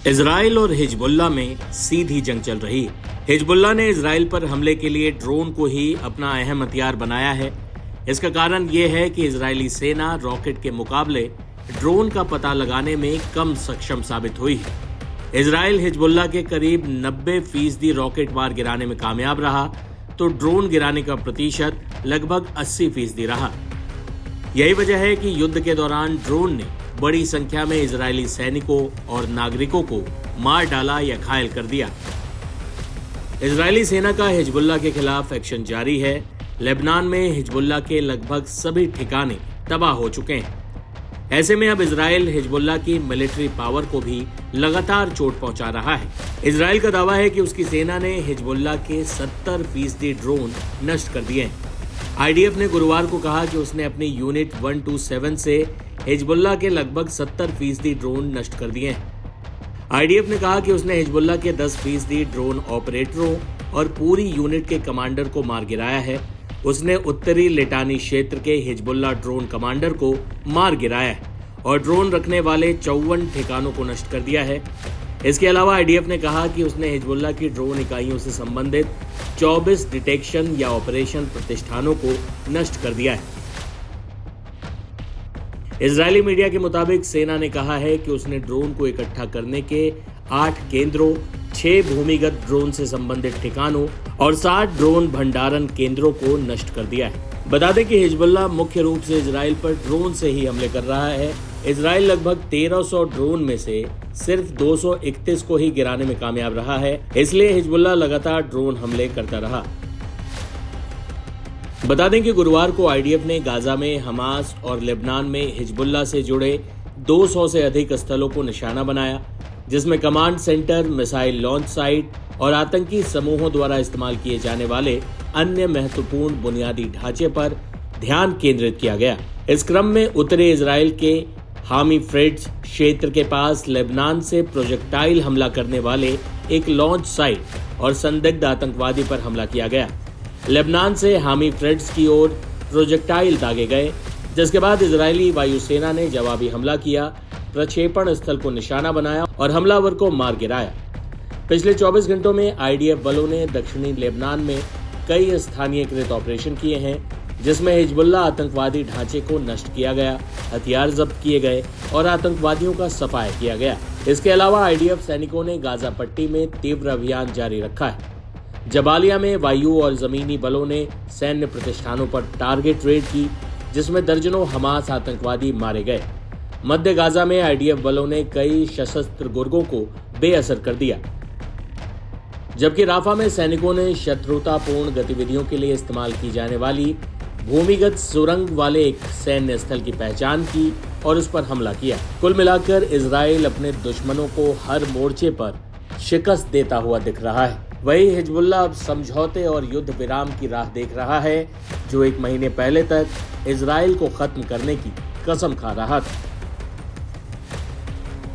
Israel और Hezbollah में सीधी जंग चल रही है। हिजबुल्लाह ने इजराइल पर हमले के लिए ड्रोन को ही अपना अहम हथियार बनाया है। इसका कारण यह है कि इजरायली सेना रॉकेट के मुकाबले ड्रोन का पता लगाने में कम सक्षम साबित हुई है। इजराइल हिजबुल्लाह के करीब 90% रॉकेट वार गिराने में कामयाब रहा, तो ड्रोन गिराने का प्रतिशत लगभग 80% रहा। यही वजह है कि युद्ध के दौरान ड्रोन ने बड़ी संख्या में इजरायली सैनिकों और नागरिकों को मार डाला या घायल कर दिया। इजरायली सेना का हिजबुल्लाह के खिलाफ एक्शन जारी है। लेबनान में हिजबुल्लाह के लगभग सभी ठिकाने तबाह हो चुके हैं। ऐसे में अब इजराइल हिजबुल्लाह की मिलिट्री पावर को भी लगातार चोट पहुंचा रहा है। इजराइल का दावा है कि उसकी सेना ने हिजबुल्लाह के 70% ड्रोन नष्ट कर दिए हैं। आईडीएफ ने गुरुवार को कहा कि उसने अपनी यूनिट 127 से हिजबुल्लाह के लगभग 70% ड्रोन नष्ट कर दिए हैं। आईडीएफ ने कहा कि उसने हिजबुल्लाह के 10% ड्रोन ऑपरेटरों और पूरी यूनिट के कमांडर को मार गिराया है। उसने उत्तरी लिटानी क्षेत्र के हिजबुल्लाह ड्रोन कमांडर को मार गिराया है और ड्रोन रखने वाले 54 ठिकानों को नष्ट कर दिया है। इसके अलावा आईडीएफ ने कहा कि उसने हिजबुल्लाह की ड्रोन इकाइयों से संबंधित 24 डिटेक्शन या ऑपरेशन प्रतिष्ठानों को नष्ट कर दिया है। इजरायली मीडिया के मुताबिक सेना ने कहा है कि उसने ड्रोन को इकट्ठा करने के 8 केंद्रों, 6 भूमिगत ड्रोन से संबंधित ठिकानों और 60 ड्रोन भंडारण केंद्रों को नष्ट कर दिया है। बता दें कि हिजबुल्लाह मुख्य रूप से इजराइल पर ड्रोन से ही हमले कर रहा है। इजराइल लगभग 1300 ड्रोन में से सिर्फ 231 को ही गिराने में कामयाब रहा है। इसलिए हिजबुल्लाह लगातार ड्रोन हमले करता रहा। बता दें कि गुरुवार को आईडीएफ ने गाजा में हमास और लेबनान में हिजबुल्लाह से जुड़े 200 से अधिक स्थलों को निशाना बनाया, जिसमें command centre, missile launch site और आतंकी समूहों द्वारा इस्तेमाल किए जाने वाले अन्य महत्वपूर्ण बुनियादी ढांचे पर ध्यान केंद्रित किया गया। इस क्रम में उत्तरी इजराइल के हामी फ्रेड्स क्षेत्र के पास लेबनान से प्रोजेक्टाइल हमला करने वाले एक लॉन्च साइट और संदिग्ध आतंकवादी पर हमला किया गया। लेबनान से हामी फ्रेड्स की ओर प्रोजेक्टाइल दागे गए, जिसके बाद इजरायली वायुसेना ने जवाबी हमला किया, प्रक्षेपण स्थल को निशाना बनाया और हमलावर को मार गिराया। पिछले 24 घंटों में आईडीएफ बलों ने दक्षिणी लेबनान में कई स्थानीयकृत ऑपरेशन किए हैं, जिसमें हिजबुल्लाह आतंकवादी ढांचे को नष्ट किया गया, हथियार जब्त किए गए और आतंकवादियों का सफाया किया गया। इसके अलावा आईडीएफ सैनिकों ने गाजा पट्टी में तीव्र अभियान जारी रखा है। जबालिया में वायु और जमीनी बलों ने सैन्य प्रतिष्ठानों पर टारगेट रेड की, जिसमें दर्जनों हमास आतंकवादी मारे गए। मध्य गाजा में आईडीएफ बलों ने कई सशस्त्र गुर्गों को बेअसर कर दिया, जबकि राफा में सैनिकों ने शत्रुतापूर्ण गतिविधियों के लिए इस्तेमाल की जाने वाली भूमिगत सुरंग वाले एक सैन्य स्थल की पहचान की और उस पर हमला किया। कुल मिलाकर इजराइल अपने दुश्मनों को हर मोर्चे पर शिकस्त देता हुआ दिख रहा है। वही हिजबुल्लाह अब समझौते और युद्ध विराम की राह देख रहा है, जो 1 महीने पहले तक इजराइल को खत्म करने की कसम खा रहा था।